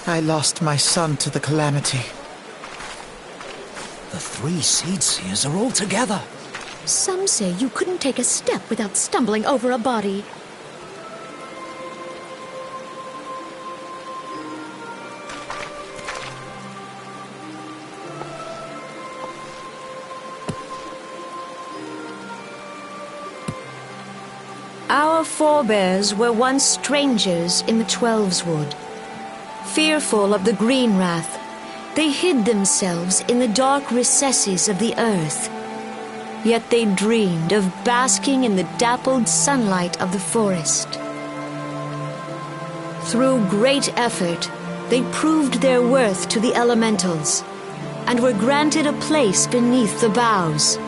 I lost my son to the calamity. The three Seed Seers are all together. Some say you couldn't take a step without stumbling over a body. Our forebears were once strangers in the Twelveswood. Fearful of the Green Wrath, they hid themselves in the dark recesses of the earth. Yet they dreamed of basking in the dappled sunlight of the forest. Through great effort, they proved their worth to the elementals, and were granted a place beneath the boughs.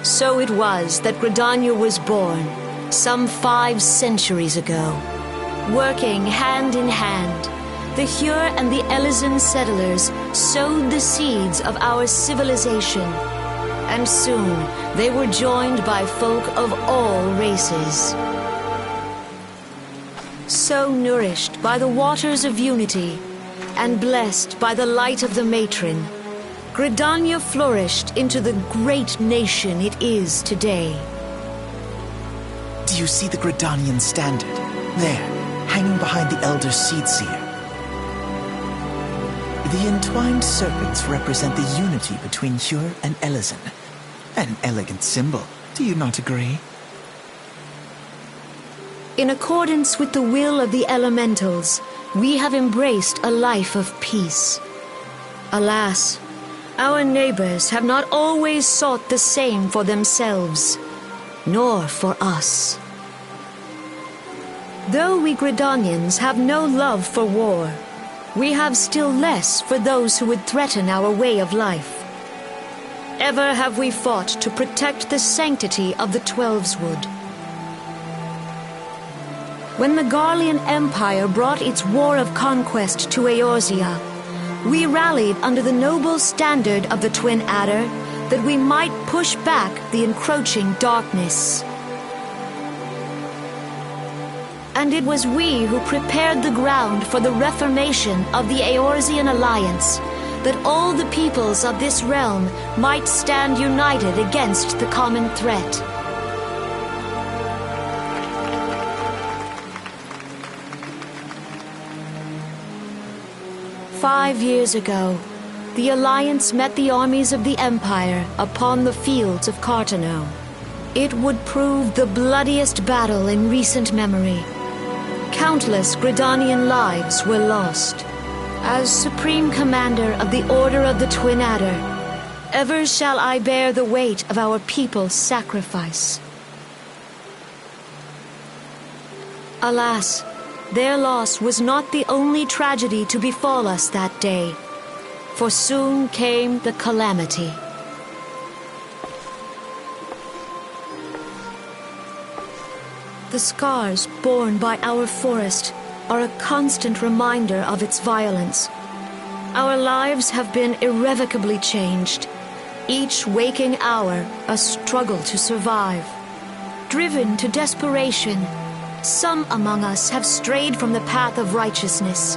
So it was that Gridania was born, some 5 centuries ago. Working hand in hand, the Hyur and the Elysian settlers sowed the seeds of our civilization, and soon they were joined by folk of all races. So nourished by the waters of unity, and blessed by the light of the matron, Gridania flourished into the great nation it is today. Do you see the Gridanian standard? There, hanging behind the Elder Seed Seer. The entwined serpents represent the unity between Hyur and Elysian. An elegant symbol, do you not agree? In accordance with the will of the elementals, we have embraced a life of peace. Alas, our neighbors have not always sought the same for themselves, nor for us. Though we Gridanians have no love for war, we have still less for those who would threaten our way of life. Ever have we fought to protect the sanctity of the Twelveswood. When the Garlean Empire brought its war of conquest to Eorzea, we rallied under the noble standard of the Twin Adder that we might push back the encroaching darkness. And it was we who prepared the ground for the reformation of the Eorzean Alliance, that all the peoples of this realm might stand united against the common threat. "5 years ago, the Alliance met the armies of the Empire upon the fields of Cartano. It would prove the bloodiest battle in recent memory. Countless Gridanian lives were lost. As Supreme Commander of the Order of the Twin Adder, ever shall I bear the weight of our people's sacrifice. Alas, their loss was not the only tragedy to befall us that day, for soon came the calamity. The scars borne by our forest are a constant reminder of its violence. Our lives have been irrevocably changed, each waking hour a struggle to survive. Driven to desperation, some among us have strayed from the path of righteousness,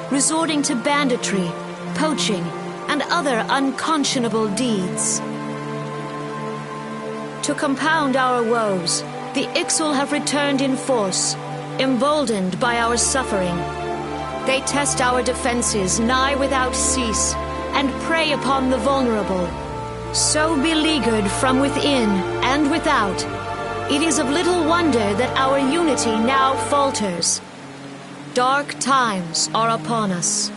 resorting to banditry, poaching, and other unconscionable deeds. To compound our woes, the Ixal have returned in force, emboldened by our suffering. They test our defenses nigh without cease, and prey upon the vulnerable. So beleaguered from within and without, it is of little wonder that our unity now falters. Dark times are upon us.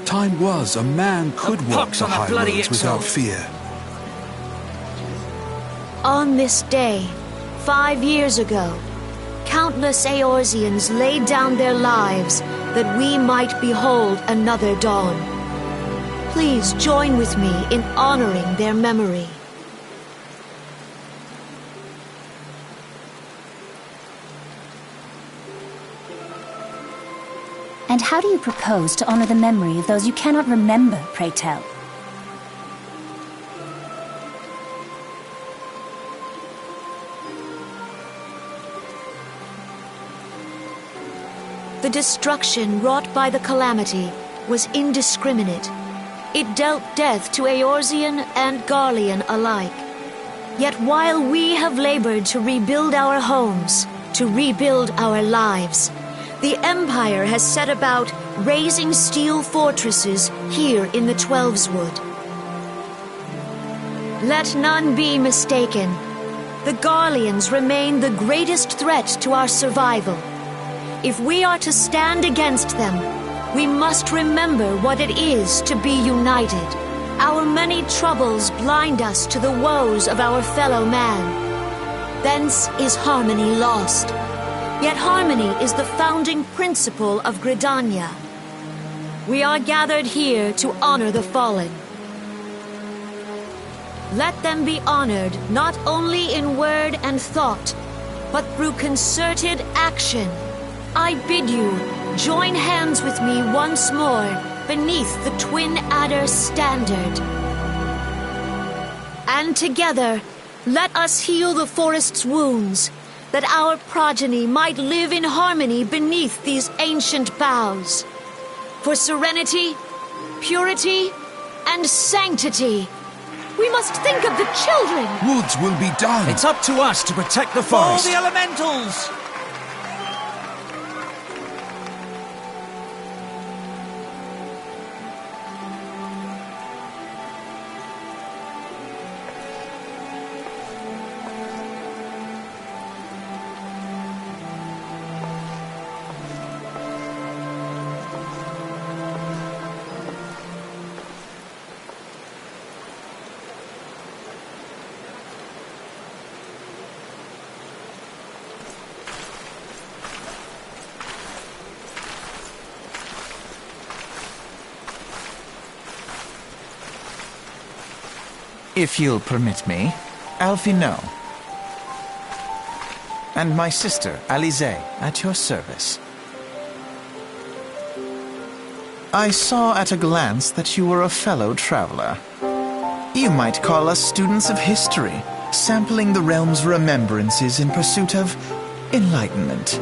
Time was a man could walk the high roads without fear. On this day, 5 years ago, countless Eorzeans laid down their lives that we might behold another dawn. Please join with me in honoring their memory. And how do you propose to honor the memory of those you cannot remember, pray tell? The destruction wrought by the calamity was indiscriminate. It dealt death to Eorzean and Garlean alike. Yet while we have labored to rebuild our homes, to rebuild our lives, the Empire has set about raising steel fortresses here in the Twelveswood. Let none be mistaken. The Garleans remain the greatest threat to our survival. If we are to stand against them, we must remember what it is to be united. Our many troubles blind us to the woes of our fellow man. Thence is harmony lost. Yet harmony is the founding principle of Gridania. We are gathered here to honor the fallen. Let them be honored not only in word and thought, but through concerted action. I bid you join hands with me once more beneath the Twin Adder standard. And together, let us heal the forest's wounds, that our progeny might live in harmony beneath these ancient boughs. For serenity, purity, and sanctity, we must think of the children! Woods will be done! It's up to us to protect the For forest! the elementals! If you'll permit me, Alfie no. And my sister, Alize, at your service. I saw at a glance that you were a fellow traveler. You might call us students of history, sampling the realm's remembrances in pursuit of enlightenment.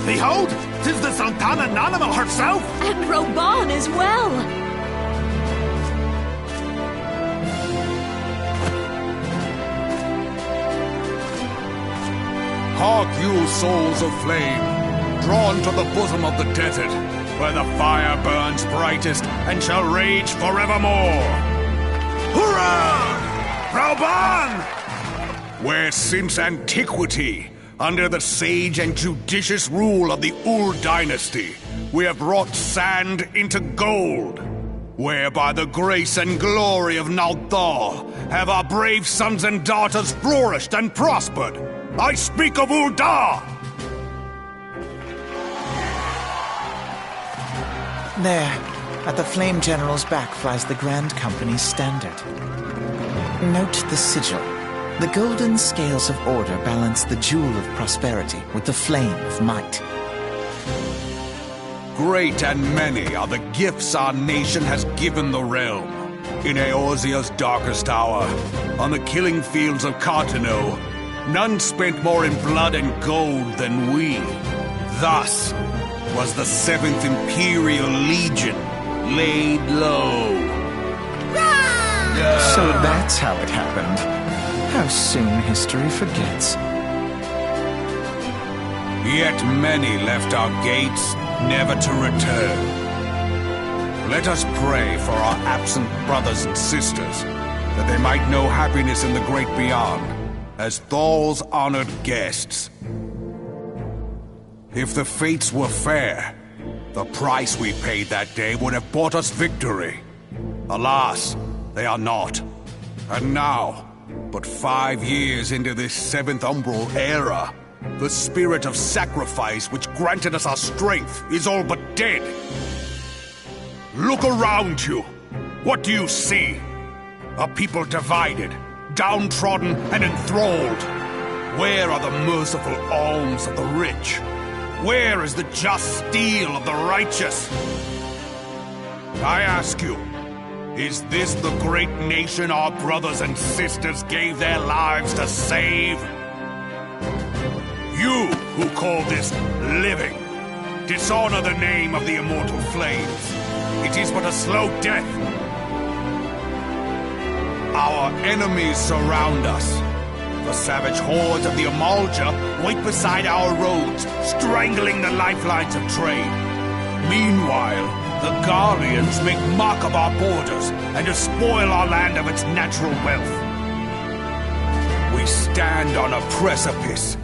Behold, 'tis the Sultana Nanamo herself! And Reborn as well! Hark you, souls of flame, drawn to the bosom of the desert, where the fire burns brightest and shall rage forevermore! Hurrah! Reborn! Where since antiquity, under the sage and judicious rule of the Ul dynasty, we have wrought sand into gold. Where by the grace and glory of Nalthal have our brave sons and daughters flourished and prospered. I speak of Ul'dah! There, at the Flame General's back flies the Grand Company's standard. Note the sigil. The golden scales of order balance the jewel of prosperity with the flame of might. Great and many are the gifts our nation has given the realm. In Eorzea's darkest hour, on the killing fields of Cartano, none spent more in blood and gold than we. Thus was the 7th Imperial Legion laid low. So that's how it happened. How soon history forgets. Yet many left our gates, never to return. Let us pray for our absent brothers and sisters, that they might know happiness in the great beyond, as Thal's honored guests. If the fates were fair, the price we paid that day would have bought us victory. Alas, they are not. And now, but 5 years into this 7th Umbral era, the spirit of sacrifice which granted us our strength is all but dead. Look around you. What do you see? A people divided, downtrodden and enthralled. Where are the merciful alms of the rich? Where is the just steel of the righteous? I ask you, is this the great nation our brothers and sisters gave their lives to save? You who call this living, dishonor the name of the immortal flames. It is but a slow death. Our enemies surround us. The savage hordes of the Amalja wait beside our roads, strangling the lifelines of trade. Meanwhile, the Garleans make mock of our borders and despoil our land of its natural wealth. We stand on a precipice,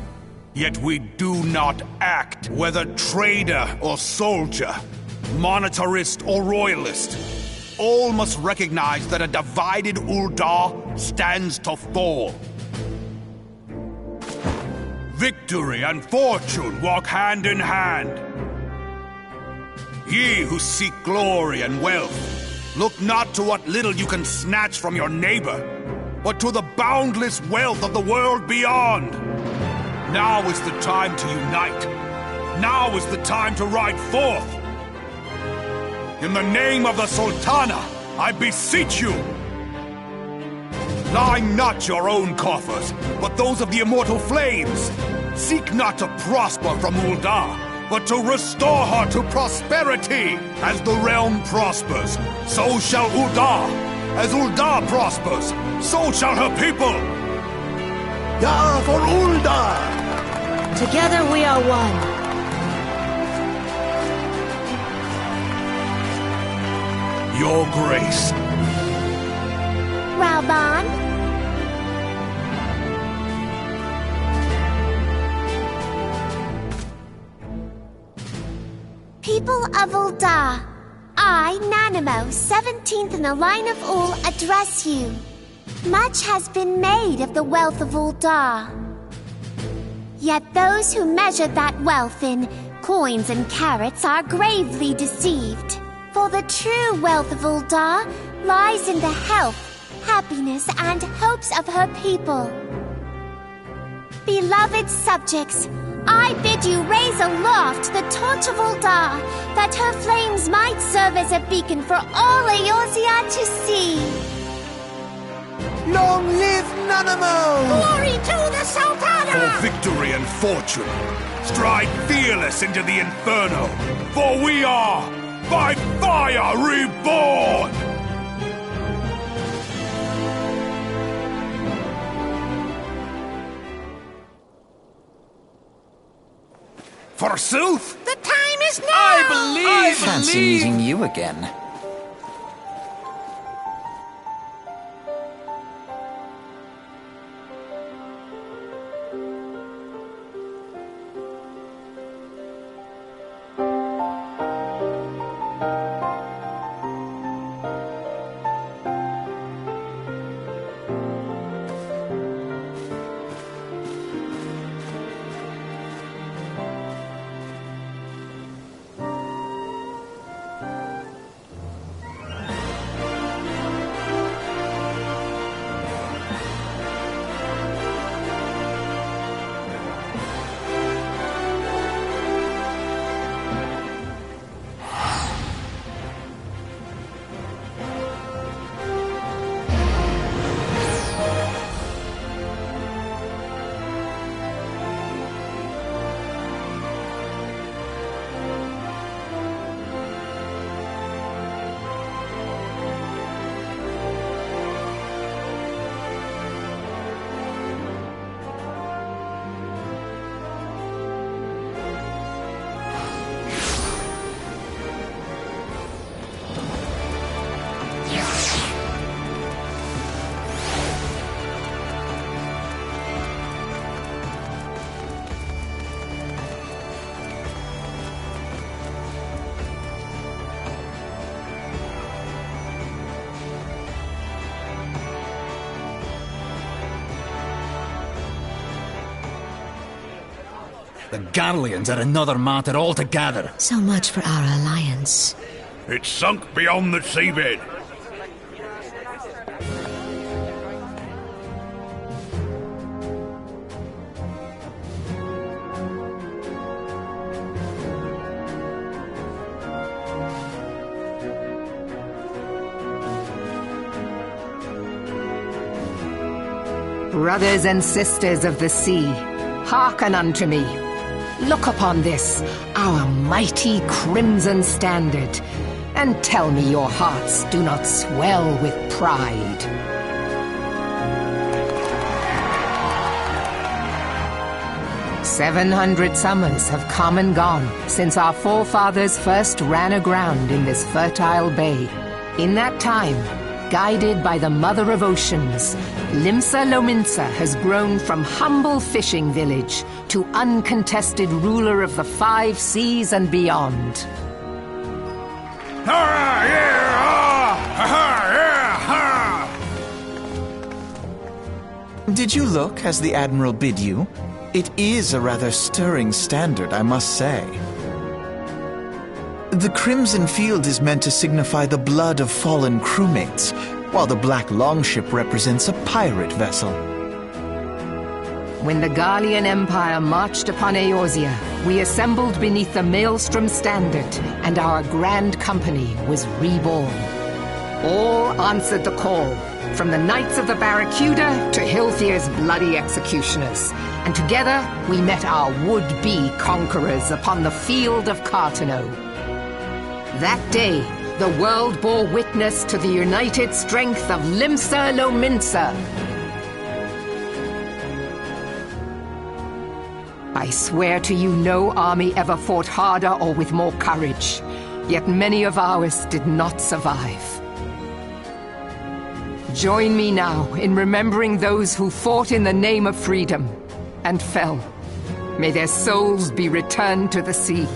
yet we do not act, whether trader or soldier, monetarist or royalist. All must recognize that a divided Ul'dah stands to fall. Victory and fortune walk hand in hand. Ye who seek glory and wealth, look not to what little you can snatch from your neighbor, but to the boundless wealth of the world beyond. Now is the time to unite. Now is the time to ride forth. In the name of the Sultana, I beseech you. Line not your own coffers, but those of the immortal flames. Seek not to prosper from Ul'dah, but to restore her to prosperity. As the realm prospers, so shall Ul'dah. As Ul'dah prospers, so shall her people. Ya for Ul'dah! Together we are one. Your grace. Reborn? People of Ul'dah, I, Nanamo, 17th in the line of Ul, address you. Much has been made of the wealth of Ul'dah. Yet those who measure that wealth in coins and carats are gravely deceived. For the true wealth of Ul'dah lies in the health, happiness, and hopes of her people. Beloved subjects, I bid you raise aloft the torch of Ul'dah, that her flames might serve as a beacon for all Eorzea to see. Long live Nanamo! Glory to the Sultana! victory and fortune. Stride fearless into the inferno, for we are, by fire, reborn! Forsooth? The time is now! I Fancy meeting you again. The Garleans are another matter altogether. So much for our alliance. It's sunk beyond the seabed. Brothers and sisters of the sea, hearken unto me. Look upon this, our mighty crimson standard, and tell me your hearts do not swell with pride. "700 summers have come and gone since our forefathers first ran aground in this fertile bay. In that time, guided by the Mother of Oceans, Limsa Lominsa has grown from humble fishing village to uncontested ruler of the 5 seas and beyond. Did you look as the Admiral bid you? It is a rather stirring standard, I must say. The crimson field is meant to signify the blood of fallen crewmates, while the black longship represents a pirate vessel. When the Garlean Empire marched upon Eorzea, we assembled beneath the Maelstrom standard, and our grand company was reborn. All answered the call, from the Knights of the Barracuda to Hilthier's bloody executioners, and together we met our would-be conquerors upon the field of Cartano. That day, the world bore witness to the united strength of Limsa Lominsa. I swear to you no army ever fought harder or with more courage, yet many of ours did not survive. Join me now in remembering those who fought in the name of freedom and fell. May their souls be returned to the sea.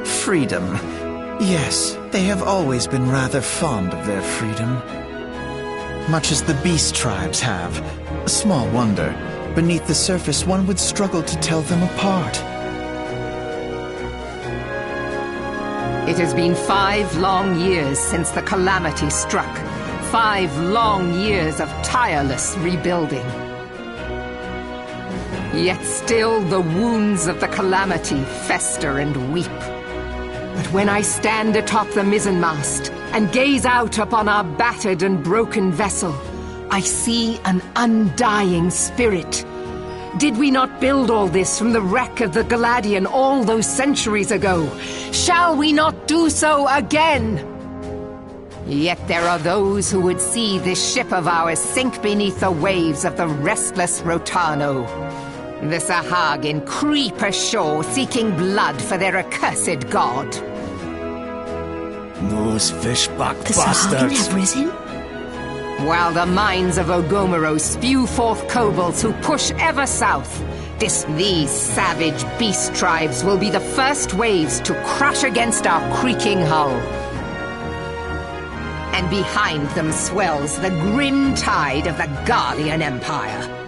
Freedom. Yes, they have always been rather fond of their freedom. Much as the beast tribes have. Small wonder. Beneath the surface, one would struggle to tell them apart. It has been 5 long years since the calamity struck. 5 long years of tireless rebuilding. Yet still the wounds of the calamity fester and weep. But when I stand atop the mizzenmast and gaze out upon our battered and broken vessel, I see an undying spirit. Did we not build all this from the wreck of the Galadian all those centuries ago? Shall we not do so again? Yet there are those who would see this ship of ours sink beneath the waves of the restless Rotano. The Sahagin creep ashore seeking blood for their accursed god. Those fishback The Sahagin bastards! have risen? While the mines of Ogomero spew forth kobolds who push ever south, these savage beast tribes will be the first waves to crash against our creaking hull. And behind them swells the grim tide of the Garlean Empire.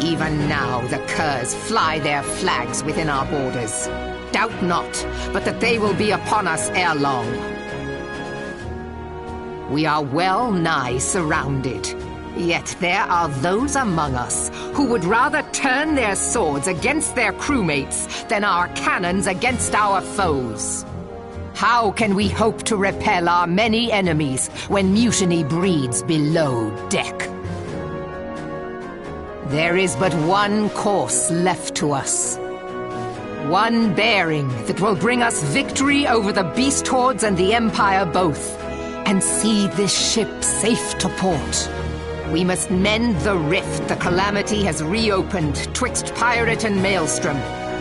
Even now the Curs fly their flags within our borders. Doubt not, but that they will be upon us ere long. We are well nigh surrounded. Yet there are those among us who would rather turn their swords against their crewmates than our cannons against our foes. How can we hope to repel our many enemies when mutiny breeds below deck? There is but one course left to us. One bearing that will bring us victory over the beast hordes and the Empire both, and see this ship safe to port. We must mend the rift the Calamity has reopened twixt pirate and maelstrom,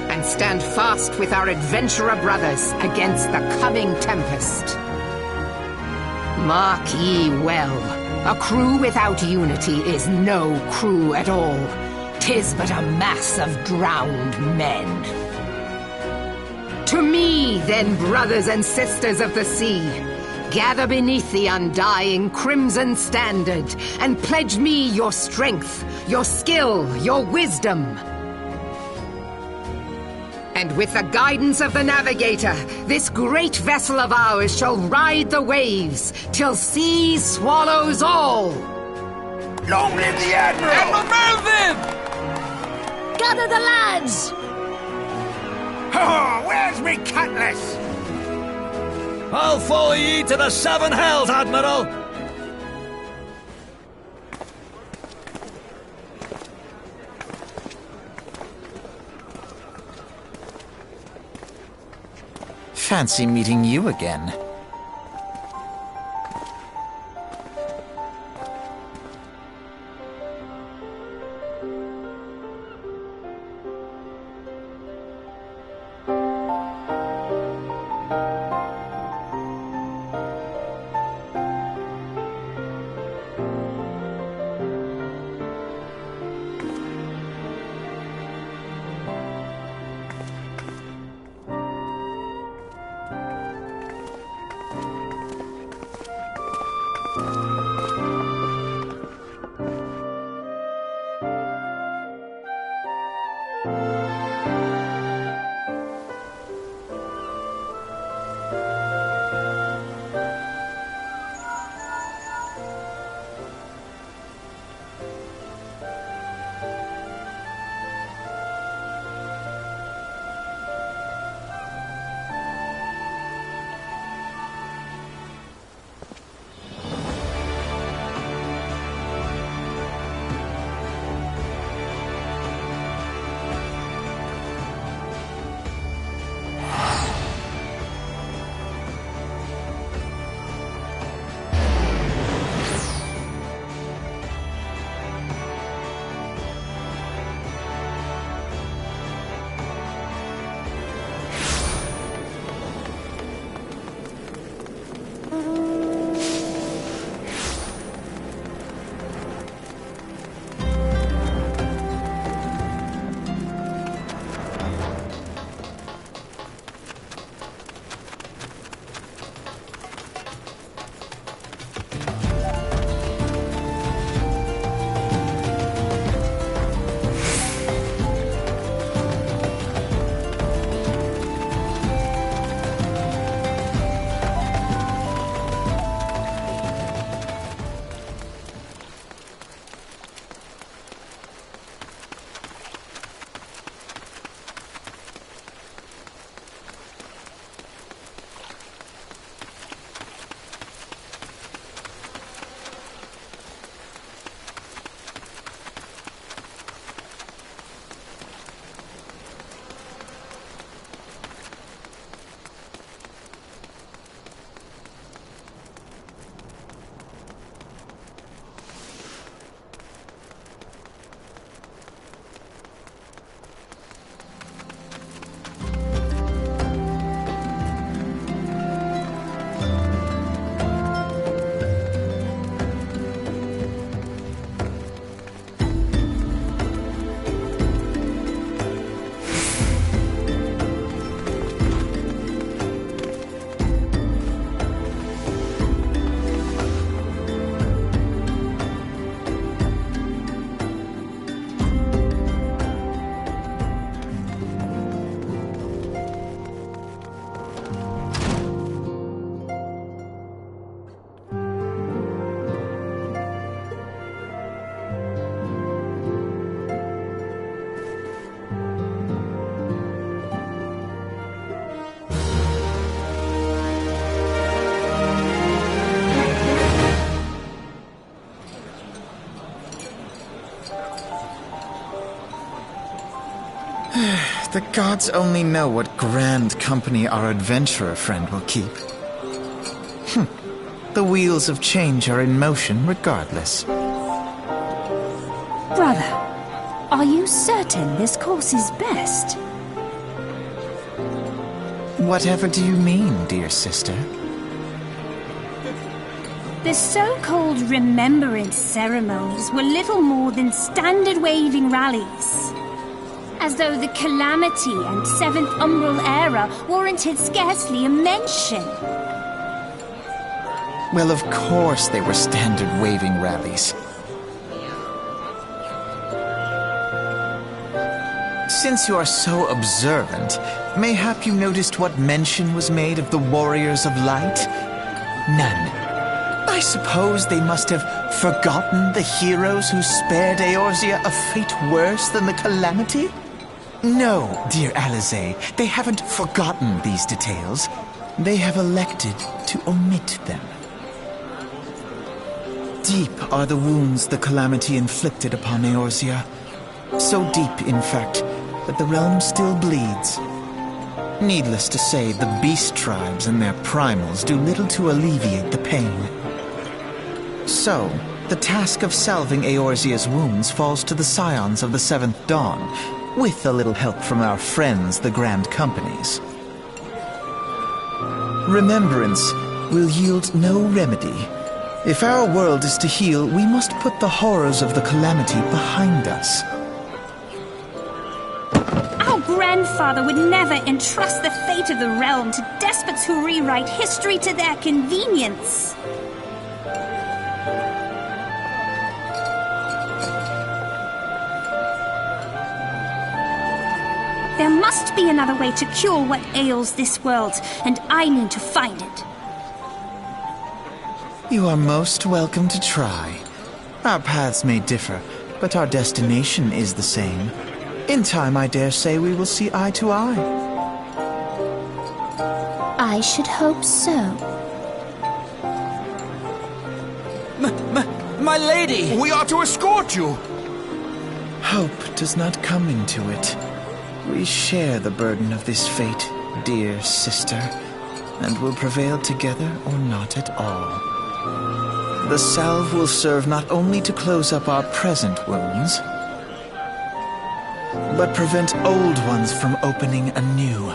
and stand fast with our adventurer brothers against the coming tempest. Mark ye well, a crew without unity is no crew at all. 'Tis but a mass of drowned men. To me, then, brothers and sisters of the sea, gather beneath the undying crimson standard, and pledge me your strength, your skill, your wisdom. And with the guidance of the navigator, this great vessel of ours shall ride the waves, till sea swallows all! Long live the Admiral! Admiral Melvin! Gather the lads! Oh, where's me cutlass? I'll follow ye to the seven hells, Admiral! Fancy meeting you again. The gods only know what grand company our adventurer friend will keep. The wheels of change are in motion regardless. Brother, are you certain this course is best? Whatever do you mean, dear sister? The so-called remembrance ceremonies were little more than standard waving rallies. As though the Calamity and Seventh Umbral Era warranted scarcely a mention. Well, of course they were standard waving rallies. Since you are so observant, mayhap you noticed what mention was made of the Warriors of Light? None. I suppose they must have forgotten the heroes who spared Eorzea a fate worse than the Calamity? No, dear Alize, they haven't forgotten these details. They have elected to omit them. Deep are the wounds the Calamity inflicted upon Eorzea. So deep, in fact, that the realm still bleeds. Needless to say, the beast tribes and their primals do little to alleviate the pain. So, the task of salving Eorzea's wounds falls to the scions of the Seventh Dawn, with a little help from our friends, the Grand Companies. Remembrance will yield no remedy. If our world is to heal, we must put the horrors of the Calamity behind us. Our grandfather would never entrust the fate of the realm to despots who rewrite history to their convenience. There must be another way to cure what ails this world, and I mean to find it. You are most welcome to try. Our paths may differ, but our destination is the same. In time, I dare say we will see eye to eye. I should hope so. My lady! We are to escort you! Hope does not come into it. We share the burden of this fate, dear sister, and will prevail together or not at all. The salve will serve not only to close up our present wounds, but prevent old ones from opening anew.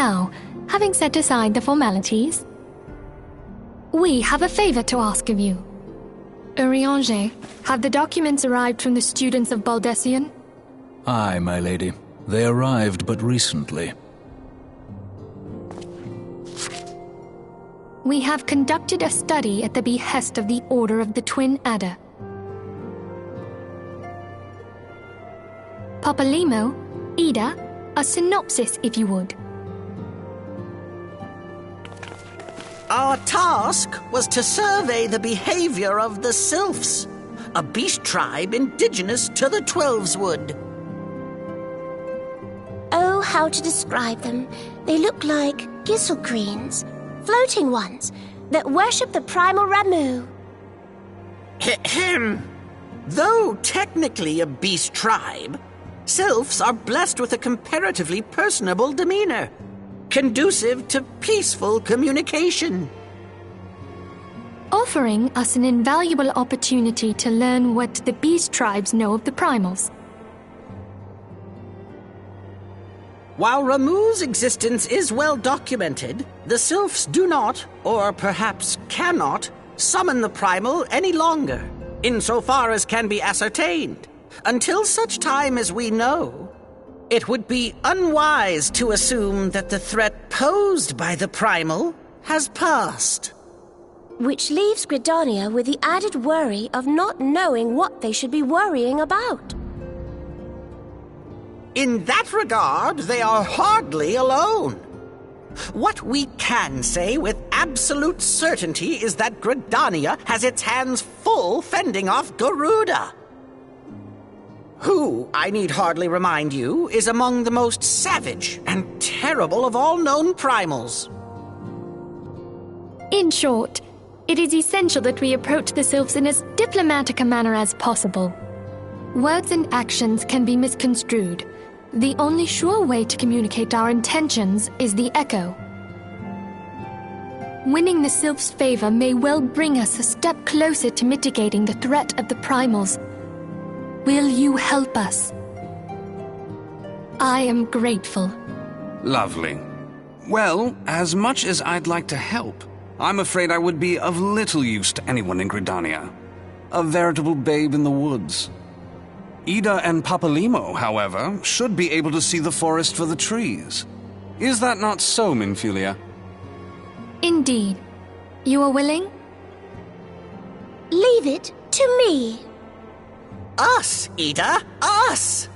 Now, having set aside the formalities, we have a favor to ask of you. Urianger, have the documents arrived from the students of Baldessian? Aye, my lady. They arrived but recently. We have conducted a study at the behest of the Order of the Twin Adder. Papalimo, Ida, a synopsis if you would. Our task was to survey the behavior of the Sylphs, a beast tribe indigenous to the Twelveswood. Oh, how to describe them. They look like gisselcreens, floating ones, that worship the primal Ramu. Though technically a beast tribe, Sylphs are blessed with a comparatively personable demeanor, conducive to peaceful communication. Offering us an invaluable opportunity to learn what the beast tribes know of the primals. While Ramu's existence is well documented, the Sylphs do not, or perhaps cannot, summon the primal any longer, insofar as can be ascertained. Until such time as we know, it would be unwise to assume that the threat posed by the primal has passed. Which leaves Gridania with the added worry of not knowing what they should be worrying about. In that regard, they are hardly alone. What we can say with absolute certainty is that Gridania has its hands full fending off Garuda, who, I need hardly remind you, is among the most savage and terrible of all known primals. In short, it is essential that we approach the Sylphs in as diplomatic a manner as possible. Words and actions can be misconstrued. The only sure way to communicate our intentions is the echo. Winning the Sylphs' favor may well bring us a step closer to mitigating the threat of the primals. Will you help us? I am grateful. Lovely. Well, as much as I'd like to help, I'm afraid I would be of little use to anyone in Gridania. A veritable babe in the woods. Ida and Papalimo, however, should be able to see the forest for the trees. Is that not so, Minfilia? Indeed. You are willing? Leave it to me. Us, Ida, us!